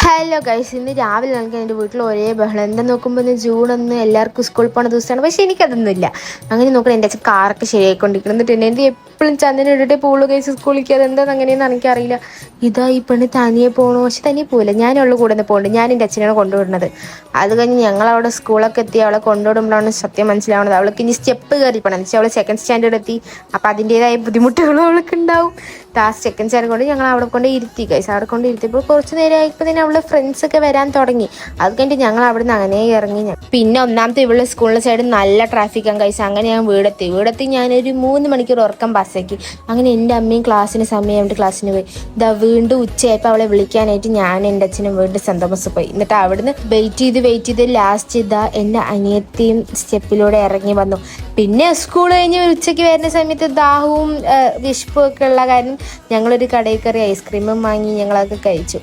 Hello guys, ഇന്ന് രാവിലെ നൽകി എൻ്റെ വീട്ടിൽ ഒരേ ബഹളം. എന്താ നോക്കുമ്പോൾ ഇന്ന് ജൂൺ 1 എല്ലാവർക്കും സ്കൂളിൽ പോകുന്ന ദിവസമാണ്. പക്ഷെ എനിക്കതൊന്നുമില്ല. അങ്ങനെ നോക്കണം, എൻ്റെ അച്ഛൻ കാറൊക്കെ ശരിയായിക്കൊണ്ടിരിക്കണം. എന്നിട്ട് എൻ്റെ എപ്പോഴും ചന്ദനം ഇട്ടിട്ടേ പോകുള്ളൂ ഗൈസ് സ്കൂളിലേക്ക്. അതെന്താണെന്ന് അങ്ങനെയെന്ന് എനിക്കറിയില്ല. ഇതാ ഈ പെണ്ണ് തനിയെ പോകണു. പക്ഷെ തനിയെ പോകില്ല, ഞാനുള്ള കൂടെ നിന്ന് പോകുന്നുണ്ട്. ഞാൻ എൻ്റെ അച്ഛനാണ് കൊണ്ടുവിടുന്നത്. അത് കഴിഞ്ഞ് ഞങ്ങളവിടെ സ്കൂളൊക്കെ എത്തി അവളെ കൊണ്ടുവിടുമ്പോഴാണ് സത്യം മനസ്സിലാവുന്നത്. അവൾക്ക് ഇനി സ്റ്റെപ്പ് കയറി പോകണം. എന്ന് വെച്ചാൽ അവൾ സെക്കൻഡ് സ്റ്റാൻഡേർഡ് എത്തി. അപ്പോൾ അതിൻ്റേതായ ബുദ്ധിമുട്ടുകളും അവൾക്ക് ഉണ്ടാവും. ലാസ്റ്റ് സെക്കൻഡ് സ്റ്റാൻഡേർഡ് കൊണ്ട് ഞങ്ങൾ അവിടെ കൊണ്ട് ഇരുത്തി ഗൈസ്. അവിടെ കൊണ്ട് ഇരുത്തിയപ്പോൾ കുറച്ച് നേരം ആയപ്പോൾ തന്നെ അവളുടെ ഫ്രണ്ട്സൊക്കെ വരാൻ തുടങ്ങി. അത് കഴിഞ്ഞിട്ട് ഞങ്ങൾ അവിടെ നിന്ന് അങ്ങനെ ഇറങ്ങി. പിന്നെ ഒന്നാമത്തെ ഇവളുടെ സ്കൂളിലെ സൈഡ് നല്ല ട്രാഫിക്കാണ് ഗൈസ്. അങ്ങനെ ഞാൻ വീടെത്തി ഞാനൊരു 3 മണിക്കൂർ ഉറക്കം ബസ്സാക്കി. അങ്ങനെ എൻ്റെ അമ്മയും ക്ലാസ്സിന് സമയമായിട്ട് ക്ലാസ്സിന് പോയി. ഇതാ വീണ്ടും ഉച്ചയായപ്പോൾ അവളെ വിളിക്കാനായിട്ട് ഞാൻ എൻ്റെ അച്ഛനും വീണ്ടും സെൻറ് തോമസ് പോയി. എന്നിട്ട് അവിടുന്ന് വെയിറ്റ് ചെയ്ത് ലാസ്റ്റ് ഇതാ എൻ്റെ അനിയത്തിയും സ്റ്റെപ്പിലൂടെ ഇറങ്ങി വന്നു. പിന്നെ സ്കൂൾ കഴിഞ്ഞ് ഉച്ചയ്ക്ക് വരുന്ന സമയത്ത് ദാഹവും വിശപ്പും ഒക്കെ ഉള്ള കാരണം ഞങ്ങളൊരു കടയിൽ കയറി ഐസ്ക്രീമും വാങ്ങി ഞങ്ങളതൊക്കെ കഴിച്ചു.